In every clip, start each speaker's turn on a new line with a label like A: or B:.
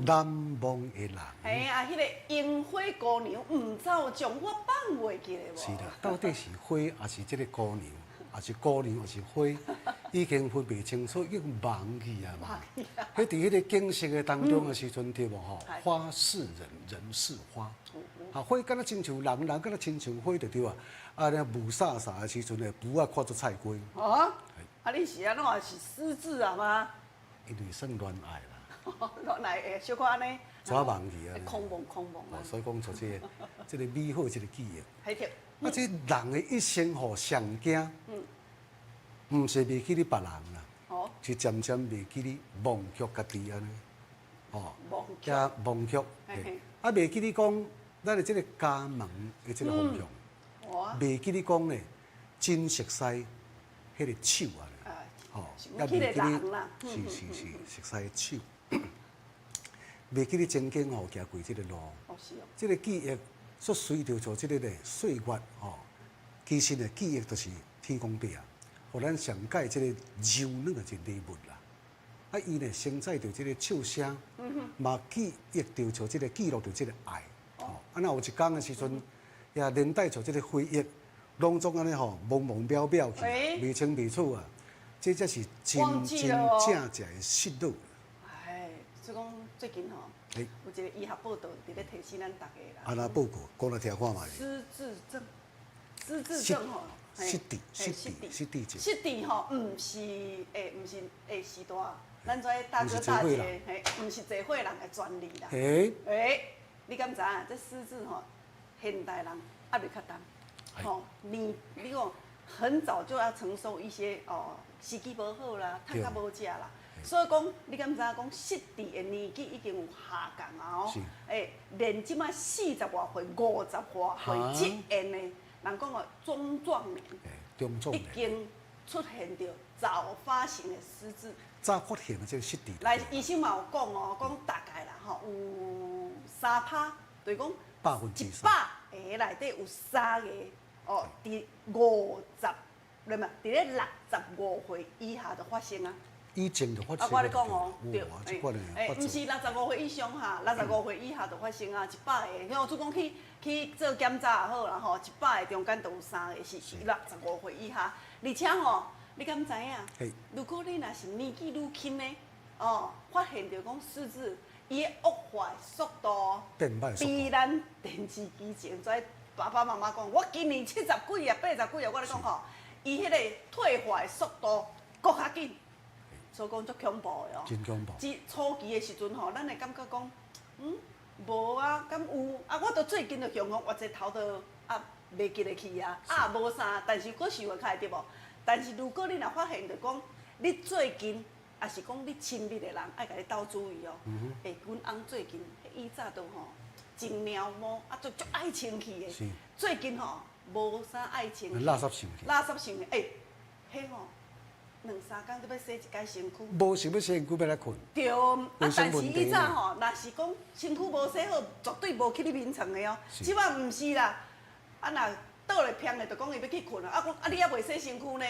A: 难忘的人。
B: 哎啊，迄个萤火姑娘唔走，将我放袂记嘞无？
A: 是啦，到底是花还是这个姑娘，还是姑娘还是花，已经分不清楚，已经忘记啊嘛。迄伫迄个景色的当中的时阵，对无吼？花是人，人是花。啊，花敢若亲像人，人敢若亲像花就对啊。啊，那雾煞煞的时阵呢，雾啊看作菜瓜。
B: 哦，啊，你是安怎是失智啊吗？
A: 因为算恋爱啦。
B: 恋爱诶，小可安尼。
A: 怎忘记啊？
B: 空梦啊！
A: 所以讲，就这个美好这个记忆。
B: 系的。
A: 啊，这人的一生吼上惊，唔是袂记你别人啦，
B: 哦，
A: 是渐渐袂记你忘却家己安尼，哦，
B: 忘
A: 忘却，啊，袂记你讲咱的这个家门的这个方向，袂记你讲呢，真熟悉迄个手啊，
B: 哦，啊，袂记你，
A: 是熟悉手。袂记你曾经吼行过这个路，这个记忆所随着像这个咧岁月吼，其实呢记忆就是天公伯啊，互咱上界这个柔软的一个礼物啦。啊，伊呢承载着这个笑声，嘛记忆着像这个记录着这个爱，吼。啊，那有一天的时阵，也连带着这个回忆，拢总安尼吼蒙蒙渺渺去，未清未楚啊，这才是真真正正的失落。
B: 所以讲最近吼，有一个医学报道伫咧提醒咱大家啦。
A: 啊，那报告讲来听看嘛。
B: 失智症吼，
A: 失智症。
B: 失智吼，唔是时代，咱做大哥大姐，唔是社会人的专利啦。你敢知影？这失智吼，现代人压力较重，吼，你讲很早就要承受一些时机无好啦，趁较无食啦。所以讲，你敢知影讲失智的年纪已经有下降啊？哦，连即摆40外岁、50外岁这样的，人讲个中壮年，已经出现着早发型的失智。
A: 早发现的这个失智。
B: 来，医生嘛有讲哦，讲大概啦吼，有3%，就是讲100个内底有3个哦，伫50，对嘛？伫咧65岁以下就发生啊。
A: 以前就发生。
B: 我咧讲哦，对，
A: 唔
B: 是65岁以上哈，65岁以下就发生啊，100个，像就讲去做检查也好啦吼，100个中间就有3个是65岁以下，而且吼，你敢知影？如果你若是年纪愈轻的，发现着讲失智，伊的恶化速度比咱电视机前在爸爸妈妈讲，我今年70几啊，80几啊，我咧讲吼，伊迄个退化的速度搁较紧。所以讲足恐怖的哦，
A: 真恐怖。
B: 初期的时阵吼，咱会感觉讲，无啊，敢有啊？我都最近就向讲，我这头都袂记得去啊，无啥，但是佫想会开对无？但是如果你若发现着讲，你最近也是讲你亲密的人，爱甲你斗注意哦。阮翁最近以早都吼真猫毛，足爱清气的。最近吼无啥爱清气。
A: 垃圾性气。
B: 垃圾性的，迄吼。2、3天就要洗一摆身躯，
A: 无想要洗身躯要来困。
B: 对，但是以早吼，若是讲身躯无洗好，绝对无去你眠床的哦。即摆毋是啦，若倒来偏咧，就讲伊要去困啊。讲你还未洗身躯呢，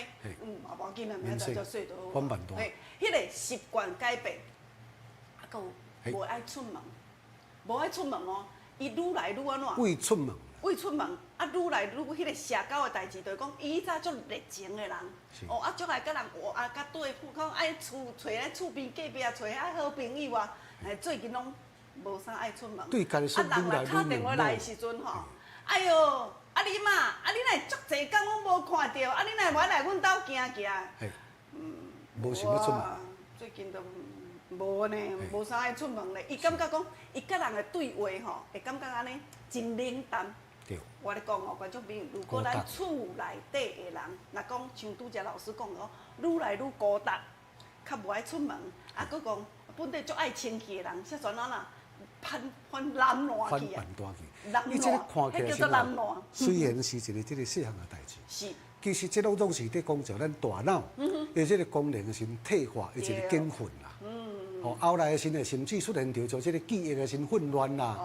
B: 嘛无要紧啊，明仔就睡倒。
A: 翻版多。
B: 迄个习惯改变，还有无爱出门，无爱出门哦，伊愈来愈安怎？
A: 未出门。
B: 未出门，愈来愈迄个社交的代志，就是讲以早足热情的人，足爱甲人活甲对付，讲爱找咧厝边隔壁找爱好朋友啊。最近拢无啥爱出门。
A: 对，人
B: 来敲电话来的时阵吼，哎哟，你嘛，你若足济工我无看到，你若无来阮兜行行。
A: 无想要出门。
B: 最近都无呢，无啥爱出门咧。伊感觉讲，伊甲人的对话吼，会感觉安尼真冷淡。我咧讲哦，观众朋友，如果咱厝内底的人，若讲像拄则老师讲哦，愈来愈孤单，较无爱出门，佫讲本地足爱清气的人，煞全啊翻南烂去啊！
A: 你这个看起来是嘛？虽然是一个这个细项的代志，是，其实这拢是在讲着咱大脑的这个功能是退化的一个兴奋啦。后来的时呢，甚至出现着像这个记忆的先混乱啦。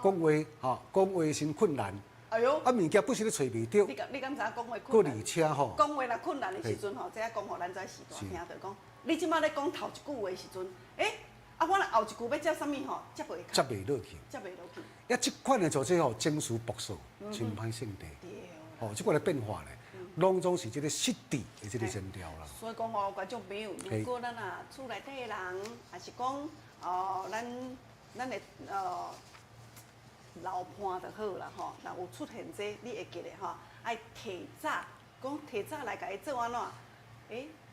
A: 讲话先困难，哎呦，物件不是咧找袂着。
B: 你敢知讲话困难？
A: 而且吼，
B: 讲话若困难的时阵吼，这讲互咱知时代听着讲，你即摆咧讲头一句话的时阵，啊，我若后一句要接啥物吼，接袂
A: 接袂落去。
B: 接袂落去。
A: 呀，即款的做这吼精殊博数，真歹性地。哦，即款的变化咧，拢总是即个湿地的即个前调啦。
B: 所以讲哦，观众朋友，如果咱啊厝内底的人，还是讲咱的老伴就好啦吼，若有出现这，你会记得吼，爱提早，讲提早来甲伊做安怎？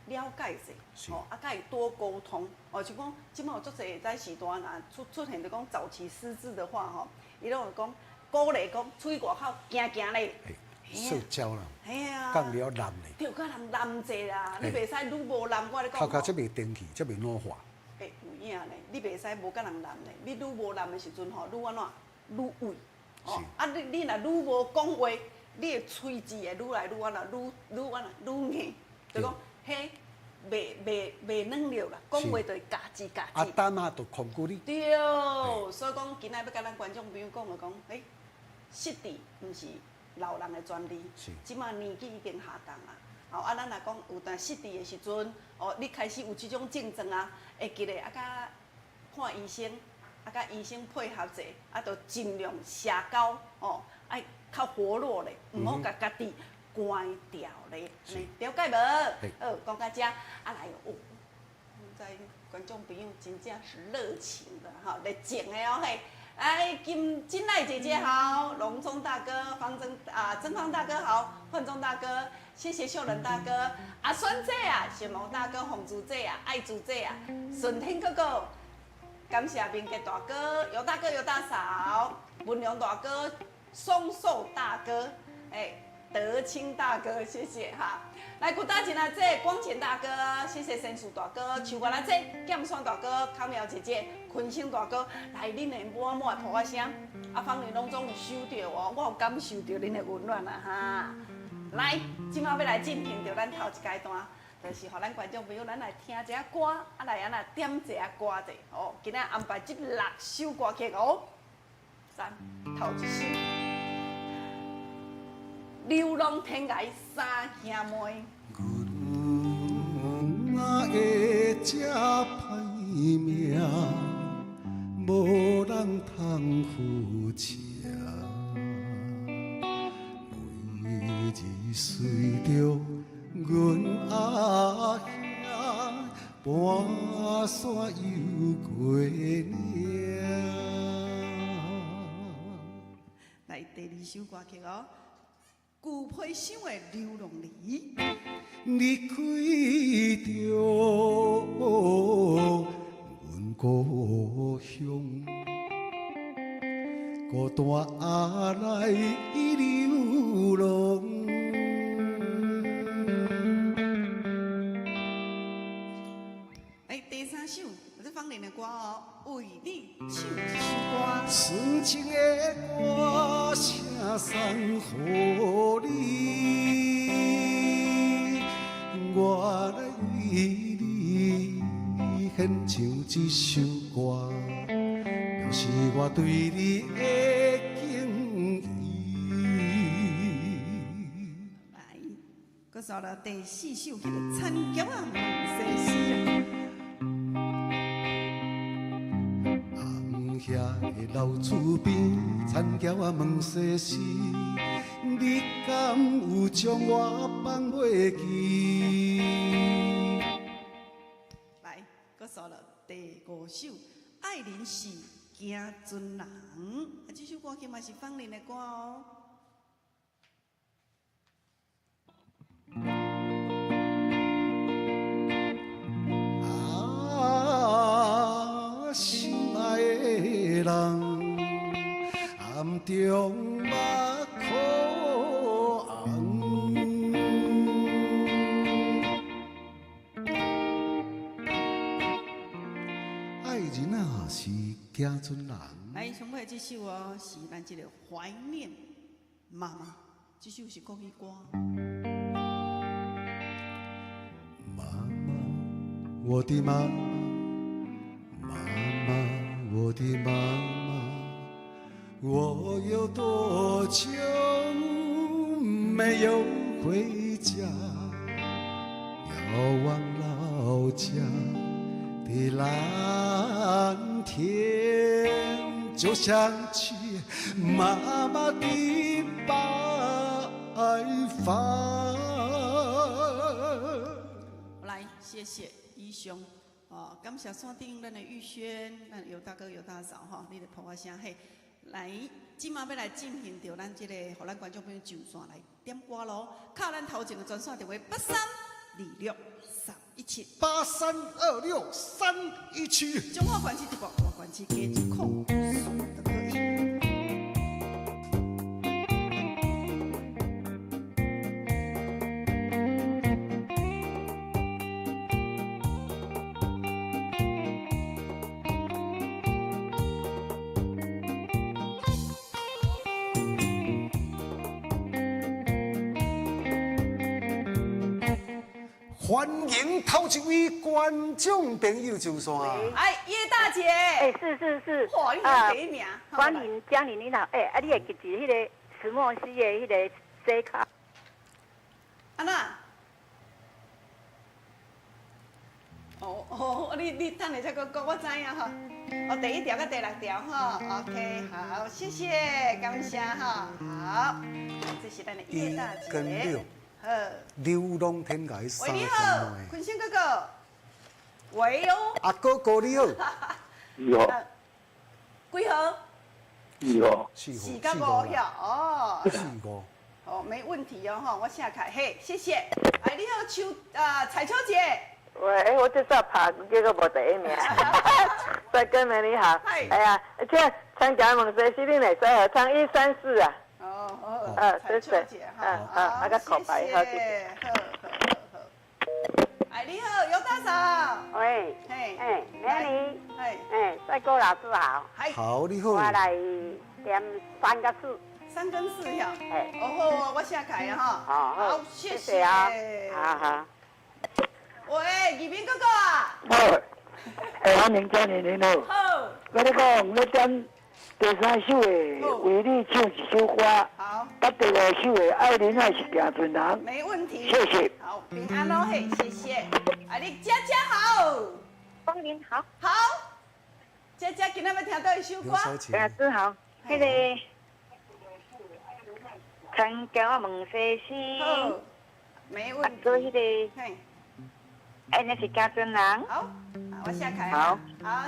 B: 了解者，哦，甲伊多沟通，哦，就讲即摆有足侪在时段啊，出现着讲早期失智的话吼，伊拢会讲鼓励讲出去外口行行咧，
A: 社交啦，
B: 嘿啊，
A: 讲了男咧，
B: 对，甲人男者啦，你袂使愈无男，我咧讲。
A: 头壳即袂登去，即袂老化。
B: 有影咧，你袂使无甲人男咧，你愈无男的时阵吼，愈安怎愈畏，哦，啊你若愈无讲话，你的喙齿会愈来愈安怎，愈安怎愈硬，就讲嘿，袂软了啦，讲话就会夹吱夹吱。
A: 啊，胆啊，就控制你。
B: 对，所以讲今仔要甲咱观众朋友讲就讲，失智毋是老人的专利，即马年纪已经下降啦。哦，啊，咱若讲有当失智的时阵，哦，你开始有即种症状啊，会记得啊，甲看医生，啊，甲医生配合者，啊，就尽量社交，哦，爱较活络咧，毋好甲家己关掉咧，了解无？讲到遮，啊来哦，在观众朋友真正是热情的哈，热情的哦嘿。金赖姐姐好，龙聪大哥，曾芳大哥好，焕忠大哥，谢谢秀仁大哥，阿酸姐啊，小毛大哥，红珠姐啊，爱珠姐啊，顺天哥哥，感谢明杰大哥，尤大哥尤大嫂，文良大哥，松寿大哥，德清大哥，谢谢哈。来，古大姐啊，这光前大哥，谢谢神树大哥，树瓜啦这剑酸大哥，康苗姐姐，坤星大哥，来恁的满满的抱声，啊，方你拢总有收到哦，我有感受到恁的温暖啊哈。来，今麦要来进行到咱头一阶段，就是互咱观众朋友，咱来听一下歌，啊来安那点一下歌者哦。今仔安排这6首歌曲哦，头一首。流浪天涯三兄妹，
C: 阮会这歹命，无人通扶持，每日随着阮阿兄，搬山游过岭。
B: 来第2首歌曲哦。旧皮箱的流浪梨，
C: 离开着阮故乡，孤单来流浪。
B: 第3首，这方言的歌哦，为你唱一首歌。
C: 纯情的歌声送予你，我来为你献唱这首歌，表示我对你的敬意。
B: 来，搁说了第4首，迄个参脚啊，问世事。
C: 遐个老厝边，田桥啊问世事，你敢有将我放袂记？
B: 来，搁说了第5首，爱人是行船人，这首歌曲嘛是方言的歌哦。
C: 心爱的人，暗中目眶红。爱人啊是行船人。
B: 来，上尾这首哦，是咱这个怀念妈妈，这首是国语歌。
C: 妈妈，我的妈妈。妈妈，我的妈妈，我有多久没有回家？遥望老家的蓝就想起妈妈的白发。
B: 来，谢谢医兄。哦，感谢锁定咱的玉轩，咱尤大哥、尤大嫂吼，你的捧我声嘿。来，今晚要来进行到咱这个，互咱观众朋友上线来点歌咯。靠咱头前的专线电话8326-317，8326-317。中华关系直播，我关系加一控数就可以。
A: 欢迎头一位观众朋友上线。
B: 哎，叶大姐。
D: 哎，是。
B: 哇，你有第一名。
D: 关林、江林，你好。哎，你会记住迄个石墨烯的迄个C卡？
B: 安那？你等下再讲，我知影哈。哦，第一条跟第六条哈 ，OK， 好，谢谢，感谢哈，好，这是咱的叶大姐。
A: 跟六。
B: 好。
A: 流浪天涯三
B: 喂，你
A: 分
B: 好，
A: 外。
B: 坤星哥哥。喂哟。
A: 阿哥哥你好。
E: 你好。
B: 几号？
E: 你好。
B: 4跟5票哦。
A: 4-5。
B: 哦，没问题哦哈，我下开嘿，谢谢。哎，你好，彩秋姐。
D: 喂，我这次爬结果无第一名。帅哥们你好。哎呀，这参加梦西西，你会使合唱134啊？
B: 彩秋姐哈，
D: 个口牌，好，谢谢。
B: 好。哎，你好，尤大嫂。
D: 喂。
B: 嘿。
D: 美女。帅哥老师好。
A: 好，你好。
D: 我来点3跟4。
B: 3跟4票。哦，我下开哈。好，谢谢。
D: 好。
B: 喂，宜宾哥哥啊。
E: 好。欢迎嘉玲，你好。
B: 好。
E: 我咧讲，我点第3首的为你唱一首歌。
B: 好。
E: 甲第2首的爱人还是行船人。
B: 没问题。
E: 谢谢。
B: 好，平安咯嘿，谢谢。啊，你佳佳好。
D: 光临好。
B: 好。佳佳今天要听到一首歌。
D: 老师好。迄个。参加问西西。
B: 好。没问题。
D: 做迄个。
B: 嘿。
D: 哎，那是家尊人。
B: 好，我下开。
D: 好，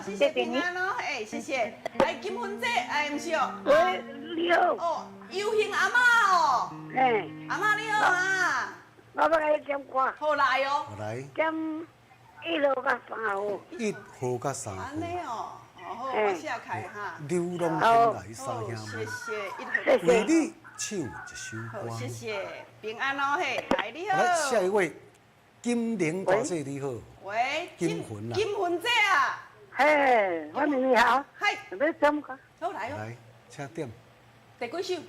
B: 谢谢平安咯，哎，谢谢。哎，金婚姐，哎，唔是哦。
D: 喂，你好。
B: 哦，有幸阿妈哦。
D: 哎。
B: 阿妈你好啊。
D: 我要来点歌。
B: 好来哦。
A: 来。
D: 点1号甲3号。
A: 1号甲3号。
B: 安尼哦，好，我下开哈。
A: 流浪天涯三兄
B: 妹。
A: 谢谢。为你唱一首歌。
B: 谢谢，平安咯嘿，来你好。
A: 来，下一位。金玲大姐你好，
B: 喂，
A: 金魂啦，
B: 金魂姐啊，
D: 嘿，欢迎你好，
B: 嗨，
D: 要点歌，
B: 好来哦，
A: 来，请点，
B: 第几首？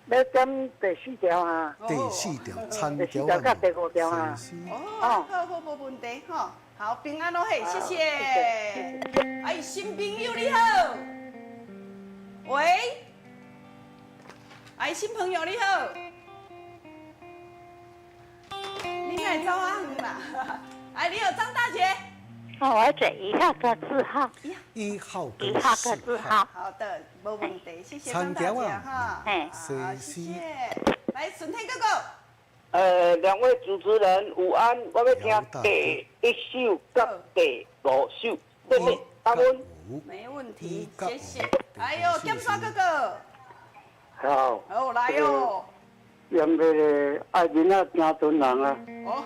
D: 要点第4条啊，
A: 第4条，参
D: 第4条甲第5条啊，
B: 哦，好，无问题哈，好，平安咯嘿，谢谢，哎，新朋友你好，喂，哎，新朋友你好。你来找啊啦！哎，你好，张大姐。
D: 我这1号跟4号。
A: 1号
D: 跟4号。
B: 好的，没问题，谢谢张大姐哈。好，谢谢。来，顺天哥哥。
E: 两位主持人午安，我要听第1首甲第5首，对不对？答问。
B: 没问题，谢谢。哎呦，剑刷哥哥。
E: 好。
B: 好，来哟。
E: 演那个爱人啊，行船人啊。
B: 哦，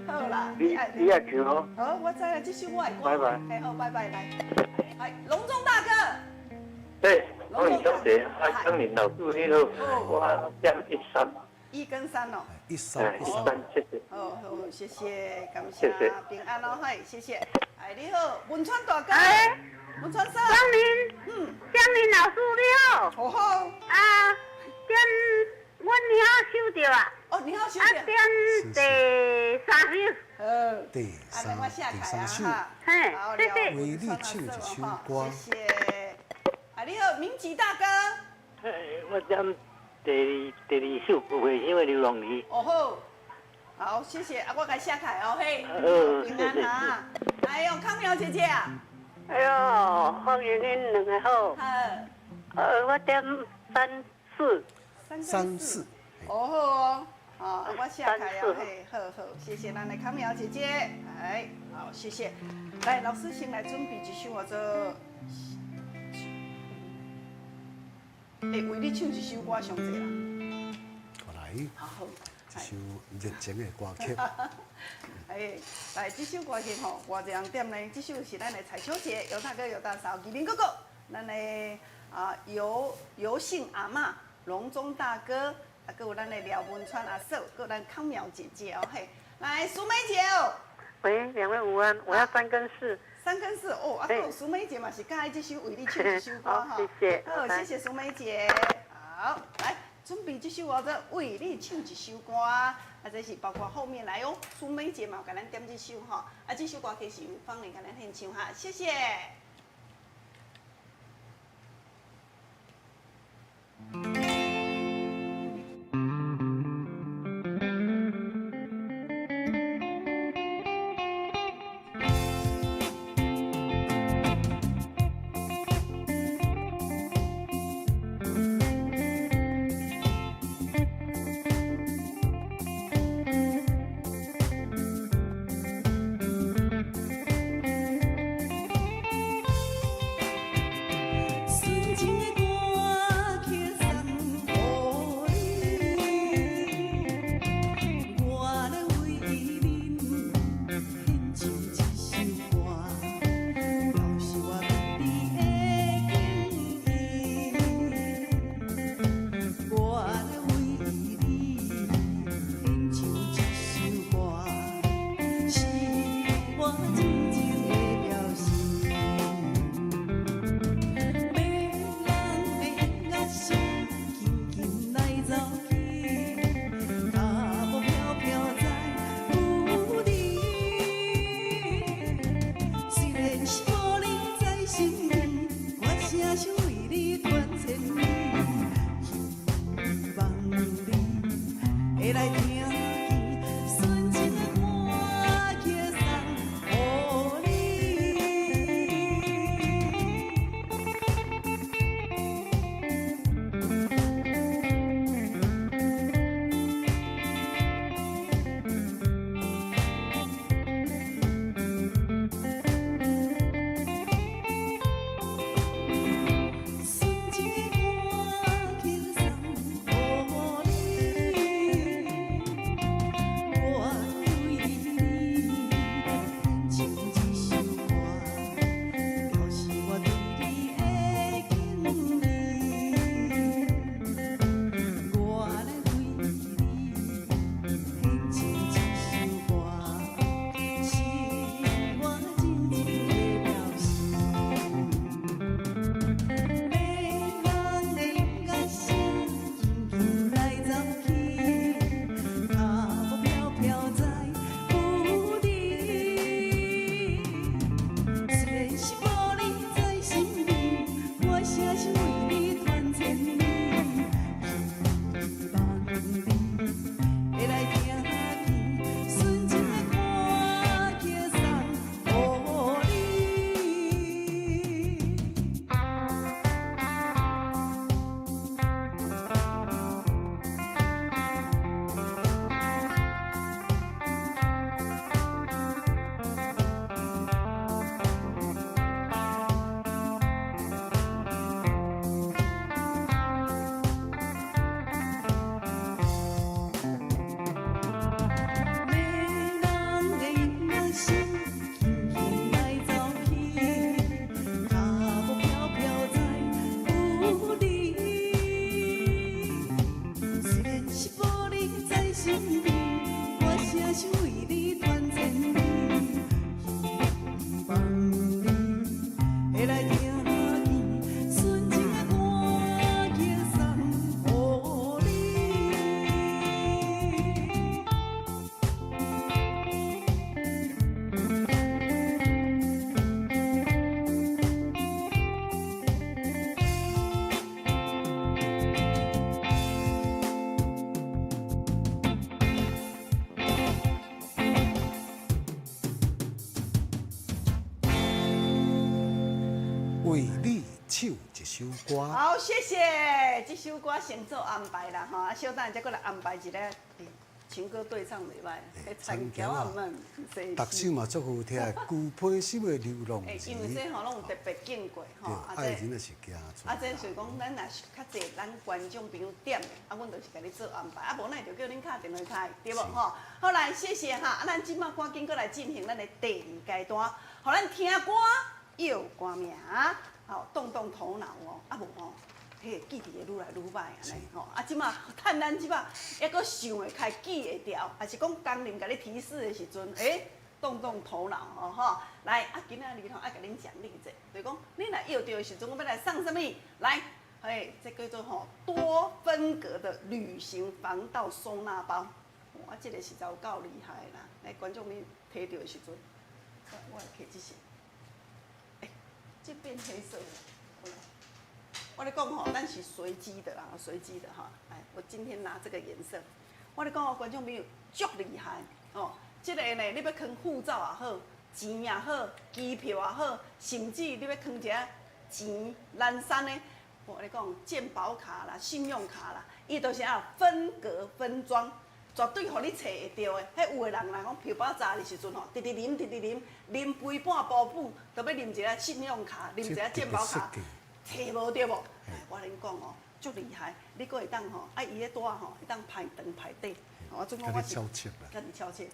B: 好啦。
E: 你也唱哦。
B: 好，我知啦，这首我会
E: 拜拜。
B: 哎，好，拜拜，来。哎，隆中大哥。
E: 对，我是小姐，江林老师你好，我点1、3。
B: 1跟3哦。
E: 1、3，谢谢。
B: 好，谢谢，感谢，平安咯，嘿，谢谢。哎，你好，文川大哥。文川生。
D: 江林老师你好。
B: 好好。
D: 点。我你好收到啊！
B: 哦，你好收到。
D: 点第3首。
A: 第3首。
D: 嘿，谢谢。
A: 为你唱一首歌。
B: 谢谢。啊，你好，明吉大哥。
E: 我点第2首《回乡的流浪鱼》。
B: 哦好，好，谢谢。啊，我该下台哦嘿。平安哈。哎呦，康苗姐姐啊。
D: 哎呦，欢迎恁两个好。我点34。
A: 34。
B: 哦好哦，我写开了，嘿，好，谢谢咱的康苗姐姐，哎，好，谢谢。来，老师先来准备一首我做，为你唱一首歌上济啦。
A: 过来。
B: 好。
A: 一首热情的歌曲。
B: 哎，来，这首歌曲吼，偌济人点呢？这首是咱的彩秋姐、尤大哥、尤大嫂、吉林哥哥，咱的尤姓阿嬷、隆中大哥。还有咱的廖文川阿嫂，还有咱康苗姐姐哦嘿，来苏梅姐哦。
D: 喂，两位午安，我要3跟4。
B: 3跟4哦，还有苏梅姐嘛是介意这首为你唱一首歌哈。
D: 谢谢。
B: 好，谢谢苏梅姐。好，来准备这首我这为你唱一首歌，这是包括后面来哦，苏梅姐嘛有给咱点这首哈，这首歌其实由芳玲给咱献唱哈，谢谢。
A: 对你唱一首歌。
B: 好，谢谢，这首歌先做安排啦吼，啊，小等再过来安排一个情歌对唱袂歹，参桥啊们，
A: 逐首嘛足好听，旧配心的流浪
B: 因为
A: 时。
B: 这吼拢有特别经过吼，
A: 爱人就是行出。
B: 这就是讲，咱若是较济咱观众朋友点的，阮就是甲你做安排，啊，无咱就叫恁敲电话开，对无吼？好来，谢谢哈，咱即马赶紧过来进行咱的第2阶段，互咱听歌、摇歌名，好动动头脑哦，啊无吼。迄个记忆会愈来愈歹安尼吼，啊，即马趁咱即马还阁想会开记会牢，还是讲工人甲你提示的时阵，动动头脑哦吼。来，啊，今仔日吼爱甲恁奖励者，就是讲你若摇着的时阵，我要来送什么？来，这叫做吼多分隔的旅行防盗收纳包。哇，这个实在有够厉害啦！来，观众你摕到的时阵，我来摕这些，这变黑色的。我咧讲吼，咱是随机的啦，随机的哈。来，我今天拿这个颜色。我咧讲哦，观众朋友足厉害哦。这个呢，你要藏护照也好，钱也好，机票也好，甚至你要藏一下钱、蓝山的，我咧讲健保卡啦、信用卡啦，伊都是要分隔分装，绝对互你找会到的。迄有的人啦，讲票包炸的时阵吼，直直啉，啉杯半包补，就要啉一下信用卡，啉一下健保卡。找无对无？我恁讲哦，足厉害！你阁会当吼，伊咧带吼，会当排长排短。我总讲我是，甲你超切。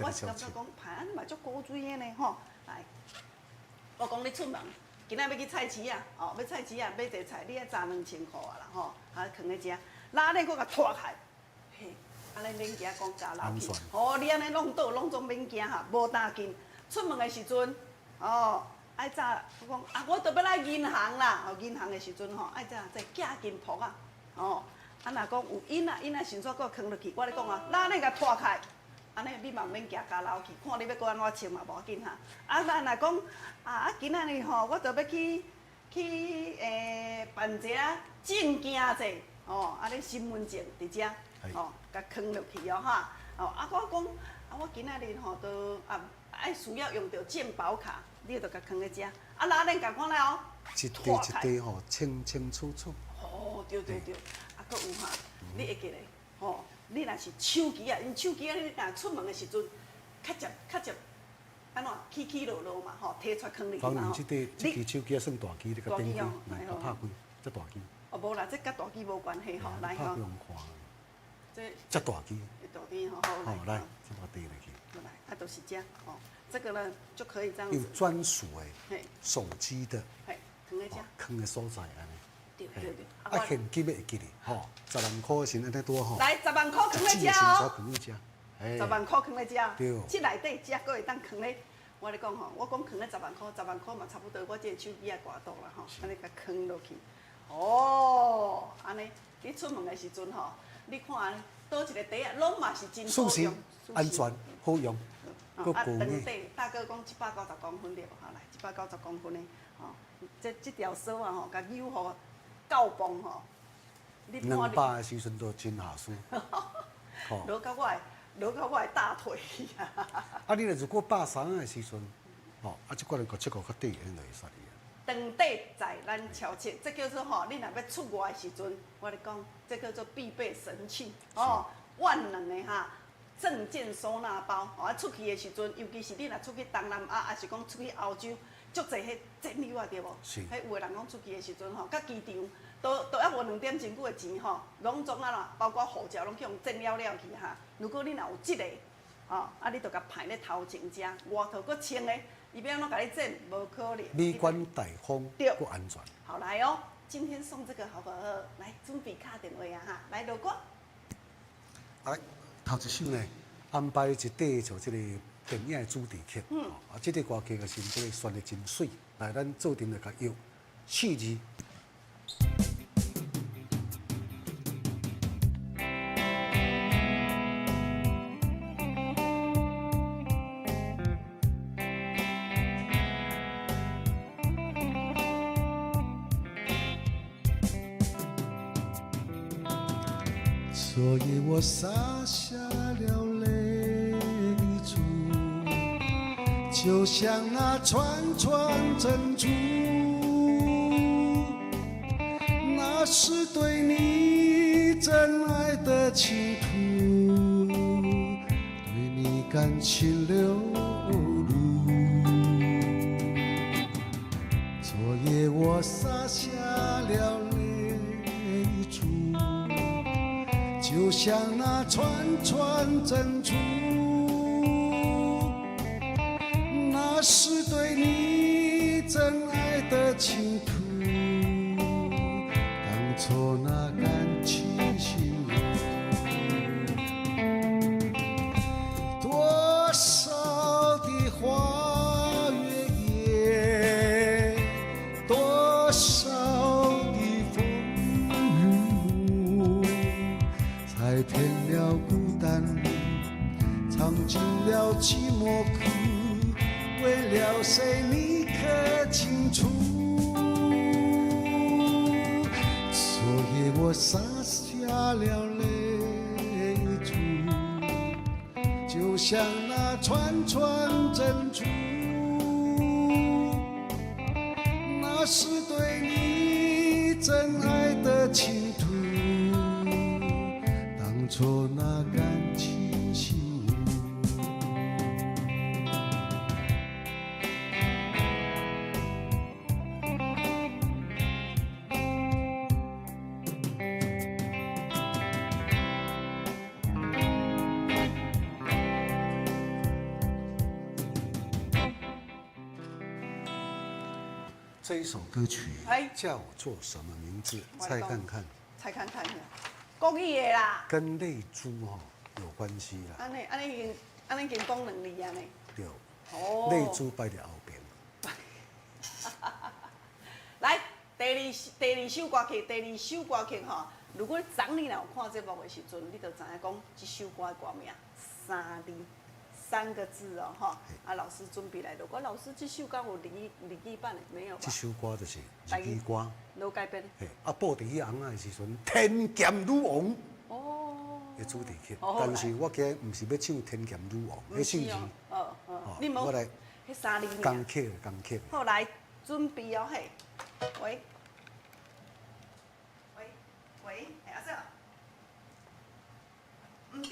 B: 我是感觉讲排安尼嘛足古锥的呢吼。来，我讲你出门，今仔要去菜市啊，要菜市啊买一个菜，你爱砸2000块啊啦吼，放咧遮，拉咧佫甲拖开，安尼免惊讲加老去。你安尼弄倒拢总免惊哈，无担紧。出门的时阵，爱早，我讲我着要来银行啦。银行的时阵爱早寄金铺啊。若讲有因啊先煞搁藏落去，我咧讲拉咧甲拖开，安尼你嘛免行加楼去，看你要搁安怎穿嘛无要紧哈。咱若讲今仔日我着要去办一个证件者，你身份证伫遮，甲藏落去哈。我讲我今仔日都爱需要用到健保卡。你就甲放咧遮，拉链共款来
A: 一块一块吼，清清楚楚。
B: 对，搁有哈，你会记咧，你若是手机啊，因手机啊，你若出门的时阵，较接，安怎起落嘛，摕出放入去嘛。
A: 反正这支手机算大机，你甲点开，来拍开，这大机。
B: 无啦，这甲大机无关系吼，来吼。
A: 拍开用看。这大机。
B: 大机吼，
A: 来，这把递落去。
B: 来，就是这这个呢就可以这样子。
A: 有专属的手机的，
B: 放在遮，
A: 放的所在安尼。
B: 对。
A: 现金会记哩，10万块先安尼多吼。
B: 来，10万块放在遮
A: 10
B: 万块放在遮，
A: 对。
B: 这内底遮搁会当放咧。我咧讲吼，我讲放咧10万块嘛，差不多我这个手机啊挂倒啦吼，安尼甲放落去。安尼你出门的时阵吼，你看倒一个袋啊，拢嘛是真好用，
A: 安全好用。
B: 长底大哥讲190公分对无？来190公分的，这条绳啊甲扭好够磅
A: 200的时阵都真下输。
B: 落到我的大腿去啊！
A: 你若如果130的时阵，这个人个7个较短，安就会煞哩啊。
B: 长底在咱超切，这叫做你若要出外的时阵，我咧讲，这叫做必备神器万能的哈。证件收纳包，出去的时阵，尤其是你若出去东南亚，还是讲出去欧洲，足侪迄战友啊，对无？
A: 是。
B: 迄有的人讲出去的时阵甲机场都还无2点真久的钱拢总啦，包括护照拢去用证了去哈。如果你若有这个，你就甲排咧头前遮，外头搁清的，伊要安怎甲你证，无可能。
A: 美观大方，搁安全。
B: 好来今天送这个好不好？来，准备敲电话啊哈，来录歌。
A: 来。头一首呢，安排一底像这个电影的主题曲，这个歌曲就是这个选的真水，来咱做阵来甲摇4字。
C: 昨夜我洒下了泪珠，就像那串串珍珠。倾吐，对你感情流露。昨夜我洒下了泪珠，就像那串串珍珠，那是对你真爱的倾吐。当初那感情心路，多少的花月夜，多少的风雨，才填了孤单路，尝尽了寂寞苦，为了谁你可清楚？昨夜我洒下了泪珠，就像那串串珍珠，那是对你真爱的倾吐。当初那感情心路，这一首歌曲叫做什么名字？猜看看。
B: 猜看看呀，国语的啦。
A: 跟泪珠有关系啦。
B: 安尼已经讲2字啊呢。
A: 对。
B: 哦。
A: 泪珠摆在后边。
B: 来，第二首歌曲吼，如果昨年有看节目的时阵，你就知影讲这首歌的歌名3个字哦吼。啊，老师准备来了，我老师这首歌有日语版的没有吧？
A: 这首歌就是日语歌。
B: 老改编。
A: 嘿，啊，播伫迄红仔的时阵，天剑女王。
B: 哦。
A: 的主题曲，但是我今日唔是要唱天剑女王，迄姓字。
B: 你无。
A: 我来。
B: 迄3字。
A: 工曲。
B: 好，来准备哦嘿，喂，嘿阿嫂，唔对。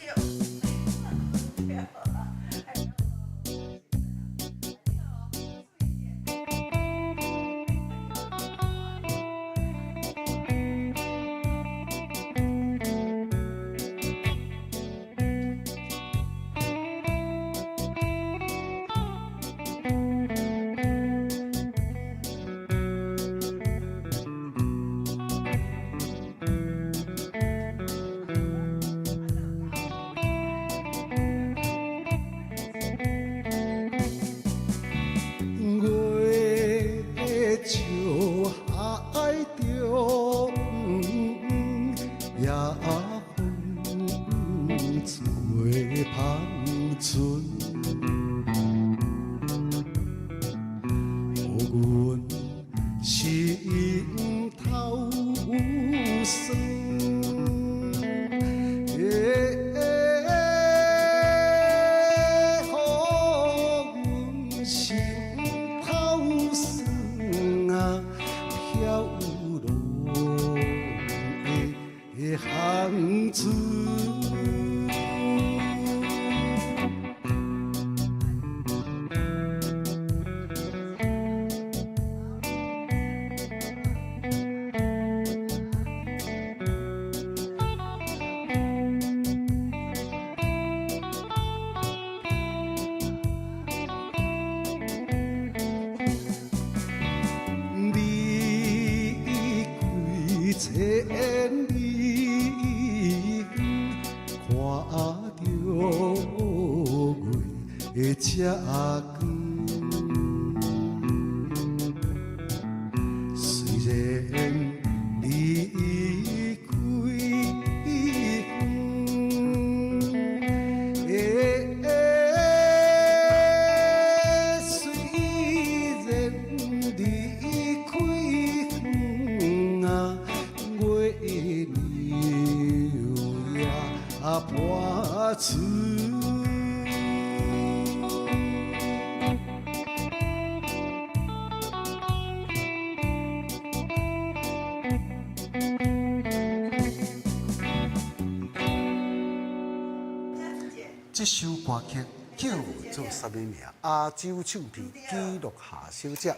C: 这首歌曲叫做
A: 什么名？亚洲唱片记录下小姐，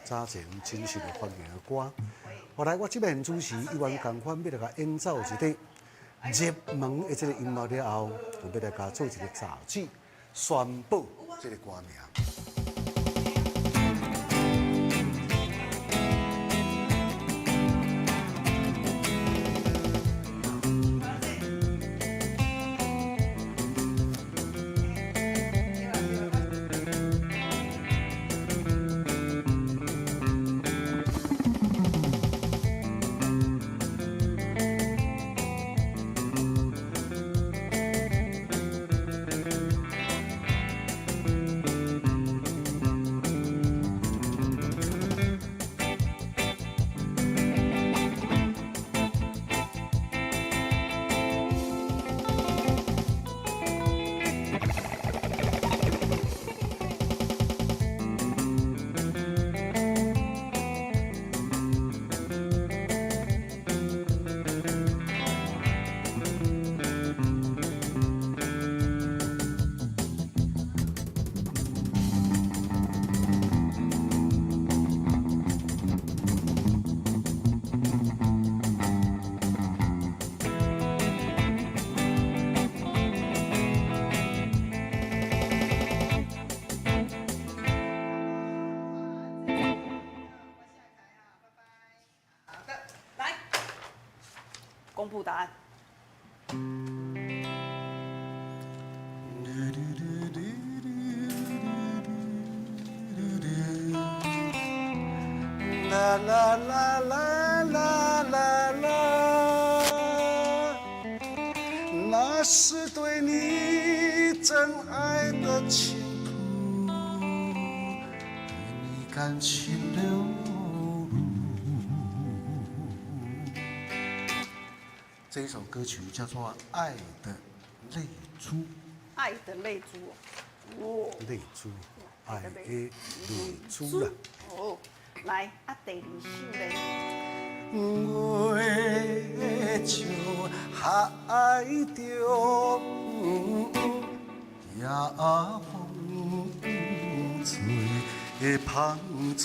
A: 早前真实的发明的歌。后来我这边主持，伊原共款要来甲演奏一个热门的这个音乐了后，就要来甲做一个杂志，宣布这个歌名。
B: 公布答案。
A: 啦啦啦啦啦啦啦，那是对你真爱的倾吐，对你感情流露。这一首歌曲叫做《爱的泪珠》。
B: 爱的泪珠哦，
A: 泪珠，爱的泪珠啦。
B: 哦，来啊，第二首咧。
A: 我就爱着夜风吹的芳村。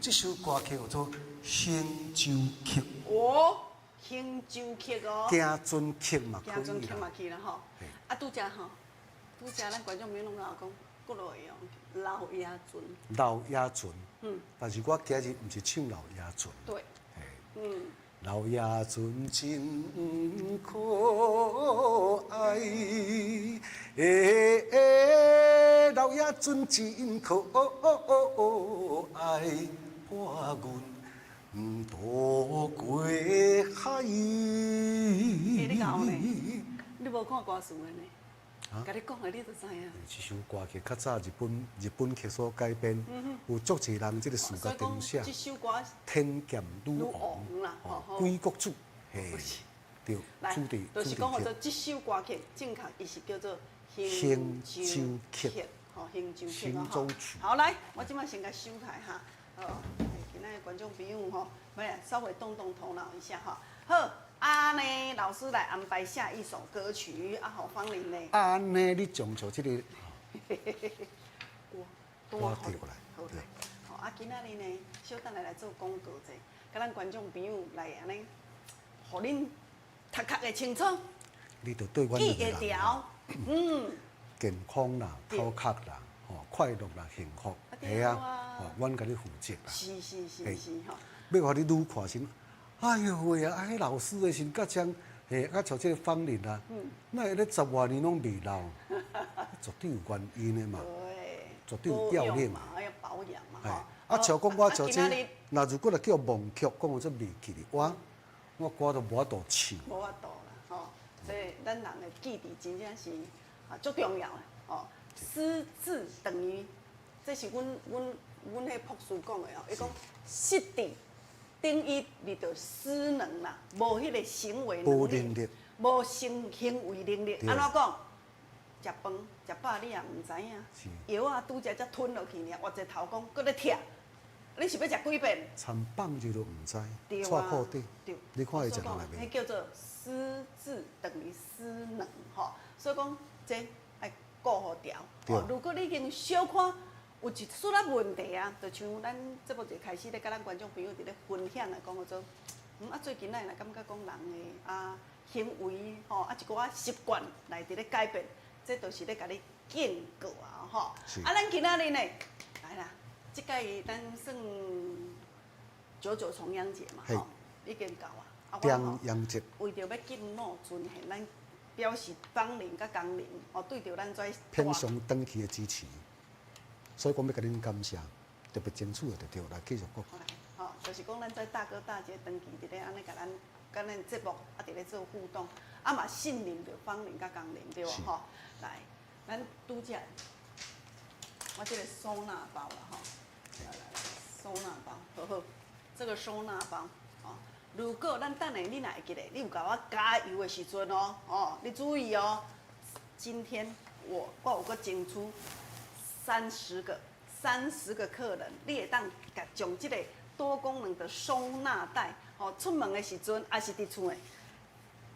A: 这首歌曲叫做《行舟曲》。
B: 哦，行舟曲哦。
A: 行船曲嘛，可
B: 行船曲
A: 以啦。
B: 嘛去啦吼。啊，拄则吼，拄则咱观众朋友拢有讲，国内哦，老爷船。
A: 老爷船。但是我今日唔是唱老爷船。
B: 对。
A: 老爷船真可爱，老爷船真可爱，伴阮渡过海。
B: 你搞呢？你无看歌词的呢？甲你讲的你就知影。
A: 这首歌曲较早日本曲所改编，有足侪人这个视觉定写。
B: 这首歌
A: 天剑女王
B: 啦，
A: 鬼国主，嘿，对，
B: 来，
A: 主题
B: 就是讲叫做这首歌曲，正确伊是叫做
A: 行舟曲，
B: 吼，行舟曲
A: 行舟曲。
B: 好，来，我即摆先甲收开哈，今仔的观众朋友吼，来稍微动动头脑一下哈。好，呢，老师来安排下一首歌曲，好芳玲呢。
A: 呢，你将就这个
B: 我
A: 调过来，对。
B: 好，今仔日呢，小等来做广告者，甲咱观众朋友来安尼，互恁读壳会清楚，
A: 你就对阮
B: 记会牢，
A: 健康啦，头壳啦，快乐啦，幸福，系啊，阮甲你负责啦。
B: 是吼。
A: 要互你愈看先，哎呦喂啊！迄老师的身甲像，甲像这个芳龄啊，那会咧10多年拢未老，绝对有原因的嘛，绝对有调练嘛，
B: 要保养嘛，
A: 啊，像讲我像这，那如果来叫忘曲，讲我这未记哩，我歌都无法度唱。
B: 无法度啦，吼，所以咱人的记忆真正是足重要的，吼。识字等于，这是阮迄博士讲的哦，伊讲识字等于你着思能啦，无迄个行为能力，无行为能力，安怎讲？食饭食饱你也毋知影，药啊拄则才吞落去尔，活一头讲，搁咧疼，你是要食几遍？
A: 参放日都唔知，
B: 对啊
A: 错裤底，
B: 对，
A: 你看伊食落来
B: 迄
A: 袂？
B: 叫做失智等于失能吼，所以讲这爱顾好调。
A: 对
B: 如果你已经小可有一丝仔问题啊，就像咱节目一开始咧，甲咱观众朋友伫咧分享来讲做，最近咱若感觉讲人的行为吼一寡习惯来伫咧改变，这都是咧甲你警告啊吼。咱今仔日呢，来啦。即届咱算99重阳节嘛，吼，已经到啊。
A: 重阳节
B: 为着要敬老尊贤，咱表示芳龄甲工龄，对着咱这
A: 偏向长期的支持，所以讲要甲恁感谢，特别争取就对来继续讲。
B: 吼，就是讲咱这大哥大姐长期伫咧安尼甲咱节目伫咧做互动，嘛信任着芳龄甲工龄对无吼？来，咱拄只，我这个收纳包啦吼。来，收纳包，好，这个收纳包，如果咱等下你若会记得，你有甲我加油的时阵哦，你注意哦，今天我有搁争取30个客人，你会当甲将这个多功能的收纳袋，出门的时阵，还是伫厝的，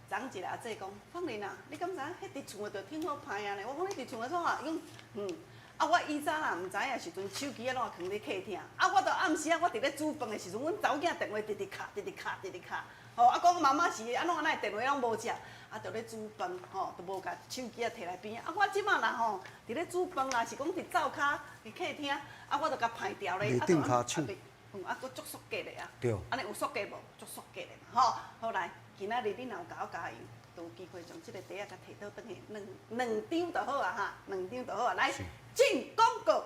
B: 昨一个阿姐讲，芳玲啊，你敢知影？迄伫厝的就挺好歹啊呢？我讲你伫厝的创啊，伊讲我以早啦，毋知影时阵，手机拢放伫客厅。我到暗时我伫咧煮饭的时阵，阮查某囝电话直直卡。讲妈妈是安怎电话拢无接，就咧煮饭，就无甲手机摕来边。我即马啦伫咧煮饭啊，是讲伫灶骹伫客厅，我就甲排掉咧。
A: 袂顶骹手。
B: 佫足速格的啊。
A: 对。
B: 安尼有速格无？足速格的嘛，好来，今仔日你若有甲我加油。有机会将这个袋仔甲摕倒转去，两张就好啊哈，2张就好啊。来，进广告。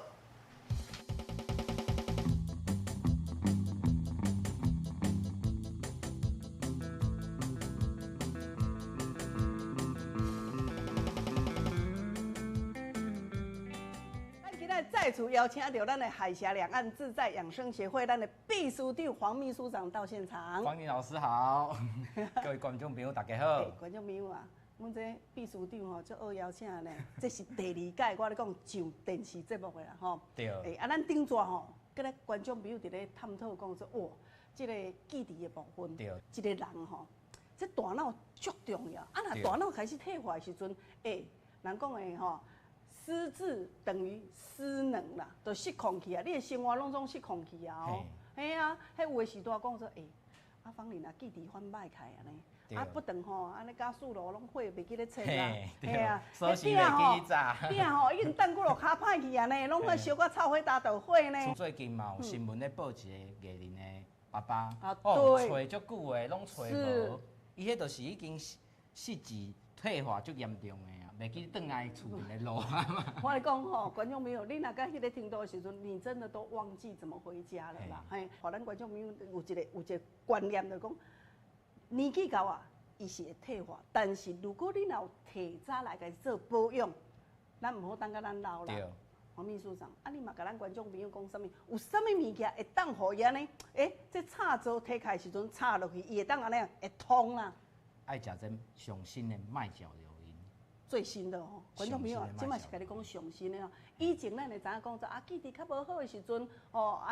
B: 咱今日再次邀请到咱的海峡两岸自在养生协会咱的秘书长黄秘书长到现场。
F: 黄明老师好，各位观众朋友大家好。
B: 观众朋友啊，阮这秘书长吼，足好邀请呢。这是第2届我咧讲上电视节目的啦吼。
F: 对。
B: 咱顶座吼，跟咱观众朋友伫咧探讨讲说，哇，这个记忆的部分，
F: 对。
B: 一个人吼，这大脑足重要。若大脑开始退化的时阵，人讲的吼。失智等于失能啦，就失控去啊！你的生活拢总失控去啊！嘿啊，迄有的时阵讲说，芳玲啊，记忆反歹开安尼，不等吼，安尼加速路拢火袂记咧测啊，
F: 嘿啊，锁匙袂记早，
B: 囝吼已经等几落骹歹去安尼，拢去烧到臭火打倒火呢。
F: 最近嘛有新闻咧报一个艺人的爸爸，
B: 对，
F: 找足久的拢找无，伊迄就是已经失智退化足严重的。袂记转来厝边的路啊嘛！
B: 我来讲吼，观众朋友，你若甲迄个听到的时阵，你真的都忘记怎么回家了啦。嘿，互咱观众朋友有一个观念，就讲年纪到啊，伊是会退化，但是如果你若有提早来甲做保养，咱唔好等到咱老啦。黄秘书长，你嘛甲咱观众朋友讲啥物？有啥物物件会当互伊安尼？这插座摕开时阵插落去，伊会当安尼会通啦。
F: 爱食这上新的麦角硫。
B: 最新的吼，观众朋友，即嘛是甲你讲上新的哦。以前咱会知影讲说记忆较无好的时阵，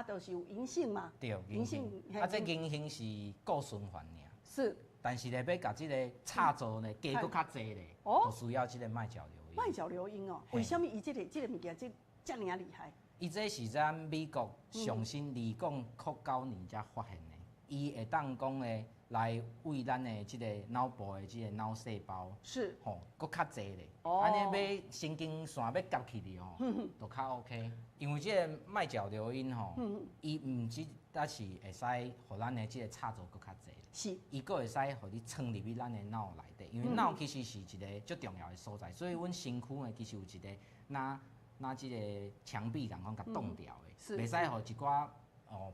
B: 就是有银杏嘛。
F: 对，银杏。这银杏是固循环尔。
B: 是。
F: 但是咧，要甲这个插座呢加搁较济咧，就需要这个麦角硫因。
B: 麦角硫因哦，为什么伊这个物件这么厉害？
F: 伊这是咱美国上新2009年才发现的，伊会当讲咧。来为咱的这个脑部的这个脑细胞
B: 是
F: 搁较济咧，安尼要神经线要夹起哩就较 OK。因为这个麦角硫因伊唔只但是会使互咱的这个插座搁较济，
B: 是，
F: 伊搁会使互你藏入去咱的脑内底，因为脑其实是一个最重要的所在，所以阮身躯呢其实有一个那这个墙壁共款甲冻掉的，袂使互一寡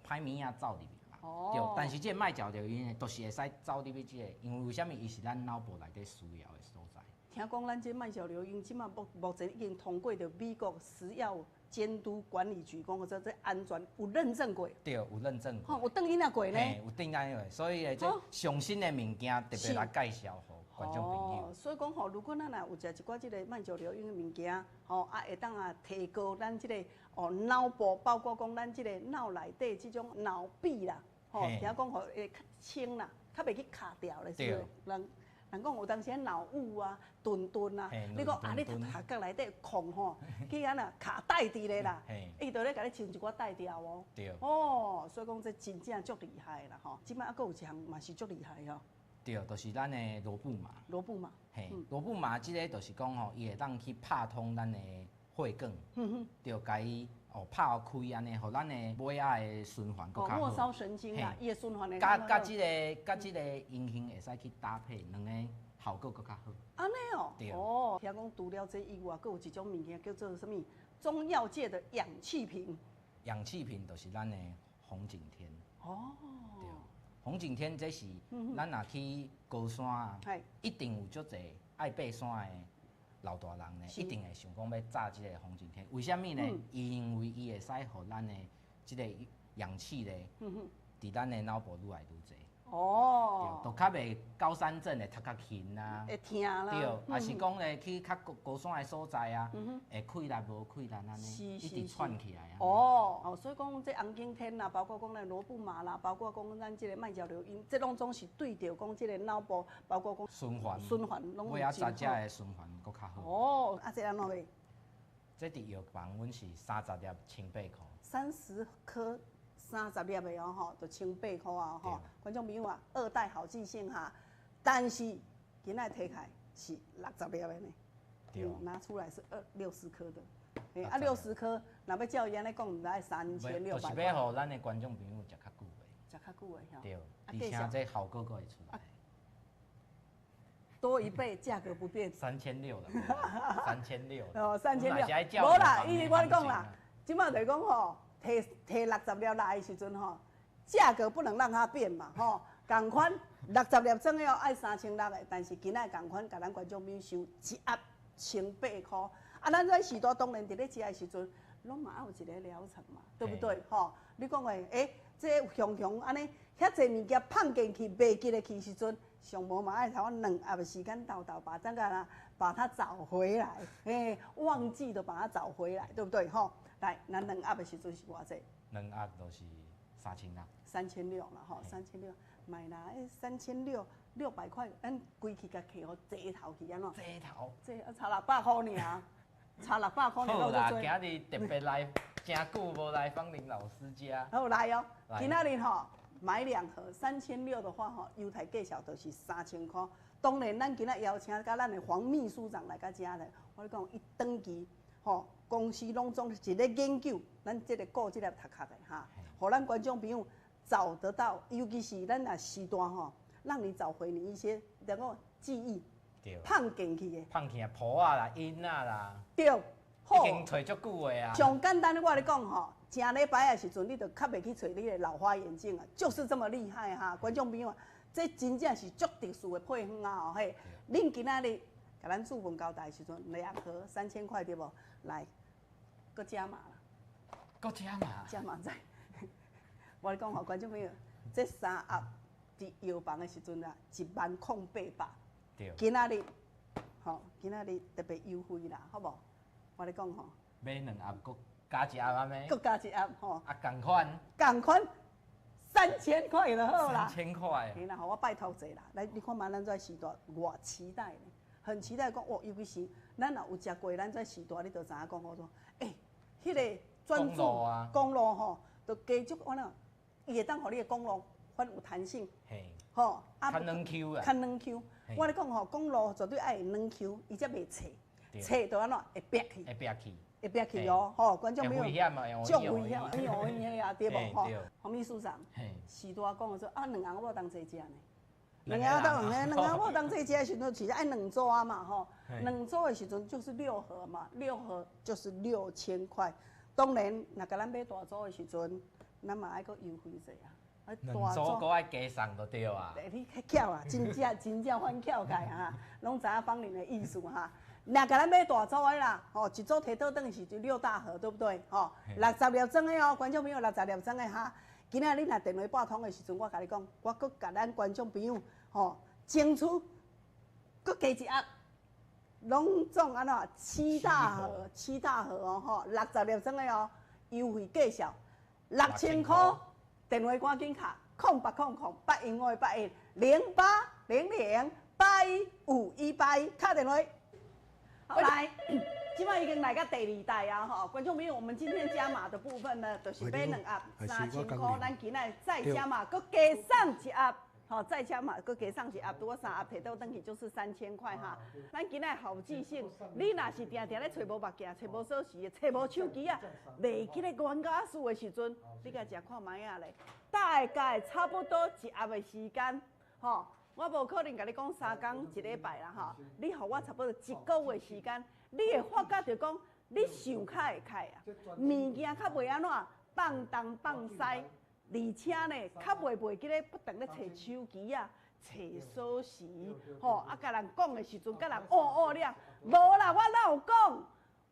F: 歹物仔走入去。对，但是这麦角硫因都是会使走入去这个，因为为什么伊是咱脑部内底需要的所在。
B: 听讲咱这麦角硫因，即马目前已经通过着美国食药监督管理局讲说这安全有认证过。
F: 对，有认证过。
B: 有登记那过呢？
F: 有登记过，所以这上新的物件特别来介绍观众朋友。
B: 所以讲吼，如果咱若有食一寡即个慢食流因的物件，吼会当提高咱即个脑部，包括讲咱即个脑内底即种脑壁啦，听讲吼会较清啦，较袂去卡掉咧，是人讲有当时脑雾啊、顿啊，你讲你头壳内底空吼，既然卡带伫咧啦，伊就咧甲你清一寡带掉哦。
F: 对。
B: 所以讲这真正足厉害啦吼，即摆还佫有一项嘛是足厉害吼。
F: 对，就是咱的罗布麻。
B: 罗布麻。
F: 嘿，罗布麻即个就是讲吼，伊会当去拍通咱的血管，就甲伊拍开安尼，互咱的尾仔的循环更较好。
B: 末梢神经啊，伊的循环会
F: 甲即个音型会使去搭配，两个效果更较好。
B: 安尼哦。
F: 对。
B: 听讲除了这以外，佫有一种物件叫做什么？中药界的氧气瓶。
F: 氧气瓶就是咱的红景天。
B: 哦。
F: 对。红景天这是咱若去高山啊，一定有足侪爱爬山的老大人呢，一定会想讲要炸即个红景天。为什么呢？因为伊会使互咱的即个氧气咧，伫咱的脑部愈来愈侪。
B: 哦。
F: 就较袂高山症会头壳晕啊，
B: 会疼啦。
F: 对，也是讲咧去较高山的所在啊，会溃烂无溃烂安尼，一直串起来啊。
B: 所以讲这红景天啦，包括讲咱罗布麻啦，包括讲咱这个慢焦流因，这拢总是对着讲这个脑部，包括讲
F: 循环
B: 拢
F: 尾仔杂只的循环搁较好。
B: 这安怎卖？
F: 这伫药房阮是30粒1,800块。
B: 30颗30粒的哦吼，就1,800块啊吼。观众朋友啊，2代好记性哈。但是今仔摕起来是60粒的呢，拿出来是60颗的。60颗，若要照伊安尼讲，毋知3600块。
F: 就是要互咱的观众朋友食较久的。
B: 食较久的吼。
F: 对，而且这效果阁会出来。
B: 多1倍，价格不变。
F: 3600了，3600。
B: 3600。无啦，伊我讲啦，即摆就是讲吼，摕60粒来的时阵吼，价格不能让它变嘛吼。同款60粒装了爱3600的，但是今仔同款，甲咱观众朋友收一盒1,800块。咱这时代当然伫咧食的时阵，拢嘛有一个疗程嘛，对不对？吼，你讲的，这熊安尼，遐济物件放进去袂记得去时阵，上无嘛爱头2盒的时间到把它找回来，忘记的把它找回来，对不对？吼，来，咱2盒的时阵是偌济
F: ？2盒就是
B: 3600啦，吼，3600，买啦，3600块，咱规气甲摕互坐头去安怎？
F: 坐头，
B: 这差600块尔。差600块，
F: 好啦，今日特别来，真久无来芳林老师家。
B: 好来哦，今仔日吼买2盒3600的话吼，优待价小就是3000块。当然，咱今仔邀请甲咱的黄秘书长来甲遮咧，我咧讲伊长期吼公司拢总是咧研究咱这个顾这个头壳的哈，互咱观众朋友找得到，尤其是咱若时段吼，让你找回你一些那个记忆。放进去的，
F: 放去啊，谱啊啦，音啊啦，
B: 对，
F: 已经找足久的啊。
B: 上简单的我咧讲吼，正礼拜的时阵，你就较袂去找你的老花眼镜啊，就是这么厉害哈，观众朋友啊，这真正是足特殊的配方啊，嘿，恁今仔日甲咱注文交代的时阵，2盒3000块对无？来，搁加码啦，
F: 搁加码，
B: 加码在。我咧讲吼，观众朋友，这3盒伫药房的时阵啊，10800。今仔日，吼，今仔日特别优惠啦，好无？我咧讲吼，
F: 买2盒，搁加1盒安尼？
B: 搁加1盒吼。
F: 啊，同款
B: 3000块就好啦。
F: 3000块。
B: 嘿啦，好，我拜托者啦。来，你看嘛，咱这时代偌期待呢，很期待讲哦，尤其是咱若有食过咱这时代，你就知影讲好多，迄个专注公路吼，就加足我喏，伊会当互你的公路较有弹性。
F: 嘿。
B: 吼，
F: 较软 Q 啊。
B: 较软 Q。我咧讲吼，公路绝对爱软 Q， 伊才袂脆，脆就安怎会瘪去。会瘪去哦，吼，观众朋友。
F: 危险啊！
B: 足危险，哎呀，对无吼？黄秘书长，时代讲的说啊，2盒我当做食呢，2盒我当做食的时阵，其实爱2组啊嘛，吼，2组的时阵就是6盒嘛，6盒就是6000块。当然，若甲咱买大组的时阵，咱嘛爱搁优惠者啊。
F: 2组搁爱加送就对啊。
B: 你较巧啊，真正翻巧开啊，拢知影芳林的意思哈。若甲咱买大组的啦，吼，一组摕倒转去就6大盒，对不对？吼，60粒装的哦，观众朋友60粒装的哈。今仔日若电话拨通的时阵，我甲你讲，我搁甲咱观众朋友吼争取搁加一盒，拢总安怎7大盒哦吼，60粒装的哦，优惠价小6000块，电话赶紧卡080081081080081518，卡电话。好来。今晚已经来到第2代啊！哈，观众朋友，我们今天加码的部分呢，就是买2盒3000块，咱今仔再加码，搁加上1盒，好，再加码，搁加上1盒，如果3盒摕到回去就是3000块哈。咱今仔好记性，你若是定定咧找无目镜、找无锁匙、找无手机啊，袂记咧原家事的时阵，你甲食看卖啊咧，大概差不多1盒的时间，吼。我无可能甲你讲3天1礼拜啦，吼！你互我差不多1个月时间，你会发觉着讲，你想开会开啊，物件较袂安怎放东放西，而且呢，较袂记咧不断咧找手机啊、找锁匙，吼！啊，甲人讲的时阵，甲人了，无啦，我哪有讲？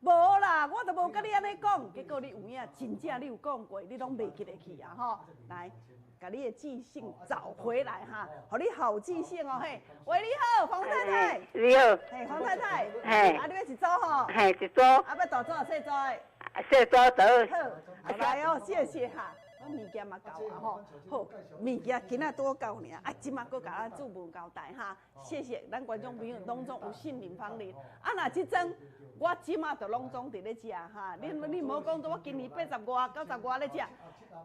B: 无啦，我都无甲你安尼讲，结果你有影，真正你有讲过，你拢袂记得去啊，吼！来。把你的记性找回来哈，好，你好记性哦嘿。喂，你好，黄太太。
D: 你好。
B: 嘿，黄太太。
D: 嘿。
B: 啊，你要一组吼？
D: 嘿，一组。
B: 啊，要大组啊，小组？
D: 小组得。
B: 好，来哦，谢谢哈。我物件嘛够啊吼，好，物件今仔多够尔，啊，即马搁甲咱主文交代哈，谢谢咱观众朋友拢总有信任芳龄，啊，若即阵我即马就拢总伫咧食哈，你唔好讲我今年80外、90外咧食，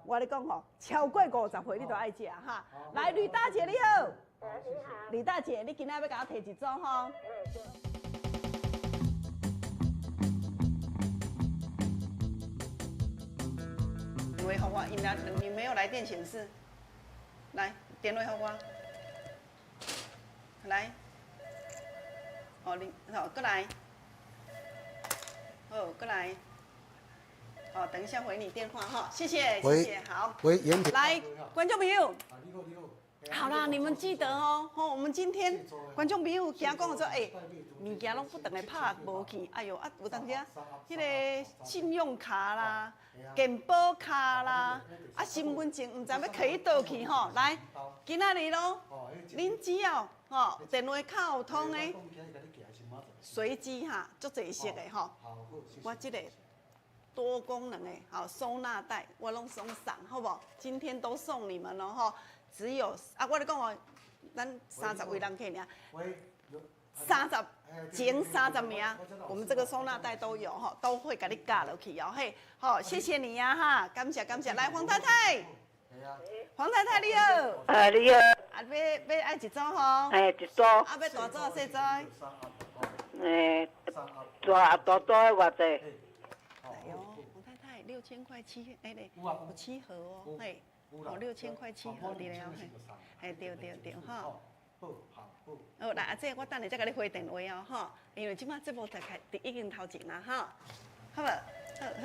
B: 我咧讲吼，超过50岁你都爱食哈。来，吕大姐你好，吕大姐，你今仔要甲我摕一组吼。电话给我，你没有来电显示。来，电话给我。来。哦，你好，过来。哦，过来。好，等一下回你电话哈，谢谢，谢谢，好。
A: 喂，严婷。
B: 来，观众朋友。
A: 你好，你好。
B: 好啦，你们记得哦，我们今天观众朋友惊讲说，物件拢不等来拍无去，哎呦啊，有当时迄个信用卡啦、健保卡啦，啊身份证唔知要开倒去吼，来，今仔日咯，恁只要电话卡有通的，随机哈，足侪色的吼，我这个多功能的，收纳袋我拢送上，好不好？今天都送你们了哈。只有啊，我咧讲哦，咱30位人客尔前30名，我们这个收纳袋都有哈，都会给你加落去哦嘿。好，谢谢你呀哈，感谢感谢。来，黄太太，黄太太你好，
D: 你好。
B: 啊，要爱一组吼？
D: 一组。
B: 啊，要大组小组？
D: 大组的偌济？
B: 哎呦，黄太太6000块有7盒哦，嘿。哦，6000块7盒你了嘿，对哈。好，来阿姐，我等下再甲你回电话哦哈，因为即马节目才开，已经头前啦哈，好无？好，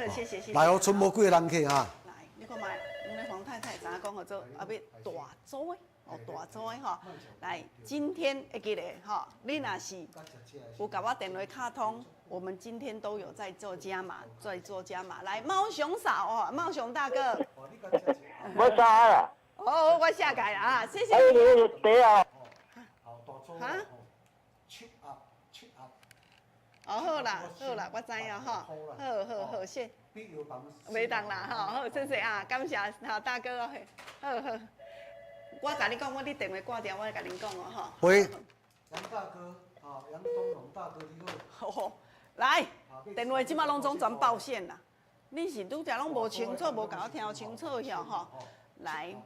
B: 谢谢。
A: 来哦，剩无几个人客哈。
B: 来，你看卖，阮的黄太太怎讲好做，要大组的，大组的吼。来，今天会记得吼，你若是有甲我电话卡通。我们今天都有在做加码，来，猫熊嫂哦，猫熊大哥。
D: 我啥了？
B: 哦，我下改了啊，谢谢。
D: 对啊。
B: 哈哦，好啦，我知影哈，好，谢。袂当啦，好，谢谢啊，感谢大哥哦，好。我甲你讲，你电话挂掉，我甲恁讲哦，哈。
A: 喂，
C: 杨大哥，杨东龙大哥你好。
B: 来，电话即马拢总全报线啦。你是拄则拢无清楚，无甲我听清楚遐吼。来，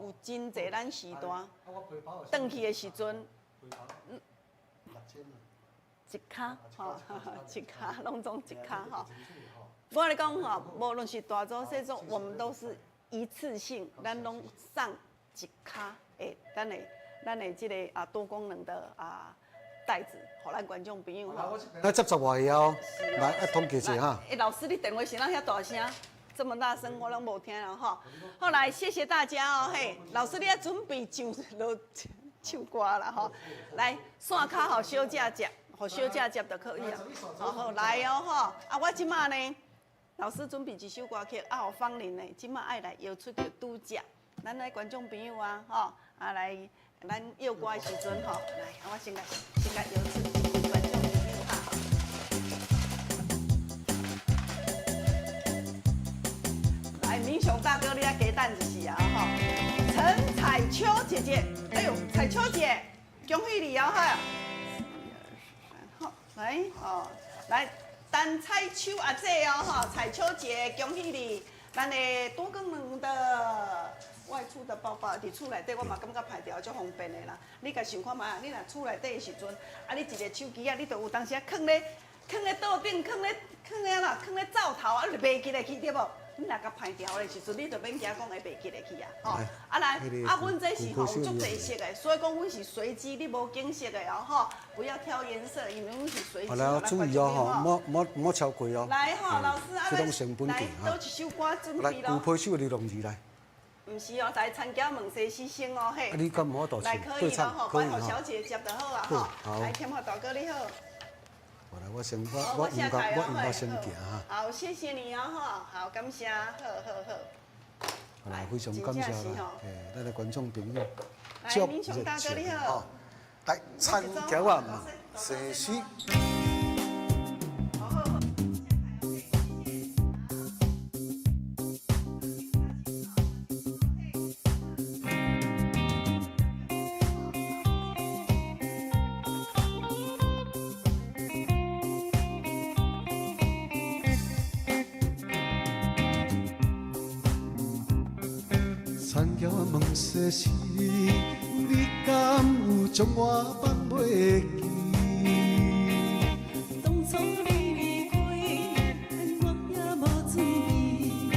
B: 有真侪咱时段，转去的时阵，一卡吼，一卡拢总一卡吼。我跟你讲吼，无论是大组小组，我们都是一次性，咱拢上一卡诶，咱的这个多功能的袋子，互咱观众朋友吼。
A: 那接10外哦，来一通记者哈。
B: 老师，你电话声遐大声，这么大声，我拢无听了哈。后来谢谢大家哦，嘿，老师你要准备唱歌啦吼。来，线卡互小姐接，互小姐接就可以了。好，来哦吼。啊，我即马呢，老师准备一首歌曲，互芳龄呢，即马爱来邀出着拄只，咱的观众朋友啊，吼，来咱摇歌的时阵吼，来，我先来摇次观众朋友哈。来，民雄大哥，你来加蛋一下啊哈。陈彩秋姐姐，哎呦，彩秋姐，恭喜你哦哈！好，来哦，来，陈彩秋阿姐哦哈，彩秋姐，恭喜你，咱的多功能的。外出的包包伫厝内底，我嘛感觉排条足方便的啦。你家想看觅啊，你若厝内底的时阵，啊，你一个手机啊，你就有当时啊放咧桌顶，放咧灶头啊，你就袂记得去对无？你若甲排条的时阵，你就免惊讲会袂记得去啊。吼，啊来，啊，阮这是吼有足侪色的，所以讲阮是随机，你无景色的哦吼，不要挑颜色，因为阮是随机。
A: 好来，注意哦，莫超过哦。
B: 来吼，老师啊，来，倒一首歌准备咯。
A: 来，有配首的容易来。
B: 唔是哦，在参加问世牺牲哦，嘿。
A: 你敢无多
B: 来可以咯吼，关侯小姐接就好啊吼。来，添好大哥你好。
A: 好来，我先我应该先行哈。
B: 好，谢谢你哦吼，好感谢，好。
A: 好来，非常感谢啦，咱的观众朋友，
B: 来，民雄大哥你好。
A: 来参加我问世事。
C: 参加我问世事，你敢有将我放袂记？当初你离开，我也无准备。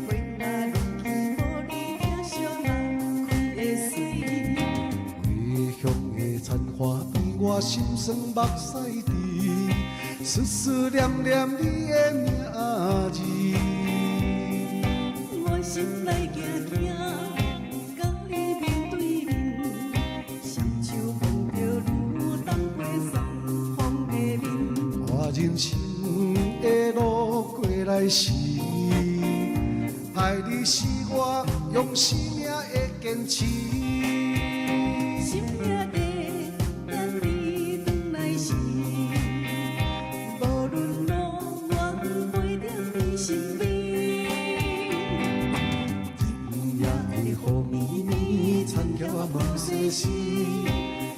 C: 为那日记，无你听伤人开的水。回乡的残花变我心酸目屎滴，思思念念你的名字。我心内惊。人生的路过来时，爱你是我用生命的坚持。生命地等你回来时，无论路远陪着你身边。今夜的雨绵绵，参加我问世事，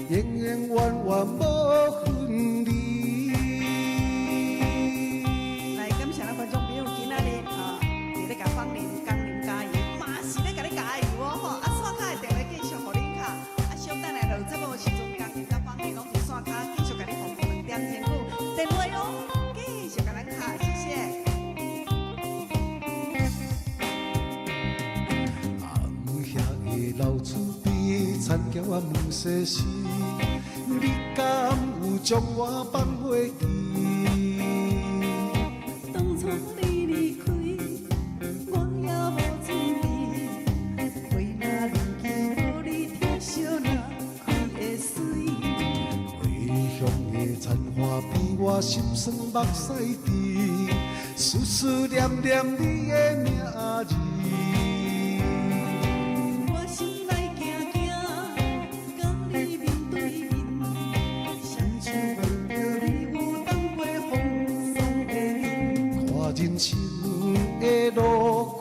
C: 永永远远无分离。参加我问世事，你敢有将我放袂记？当初你离开，我也无准备。为那日记，无你听惜那开的水。回乡的残花变我心酸目屎滴，思思念念你的名字。人生的路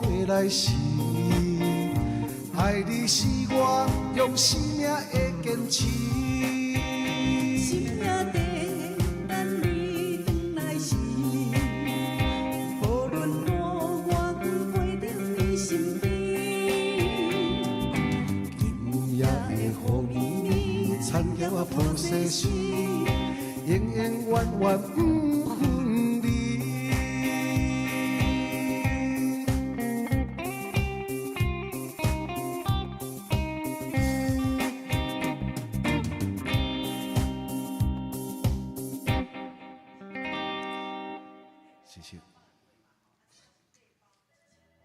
C: 过来时，爱你是我用生命的坚持。生命地等你回来时，无论路远陪着你身边。今夜的雨绵绵，参加我破世事，永永远远不分离。谢谢。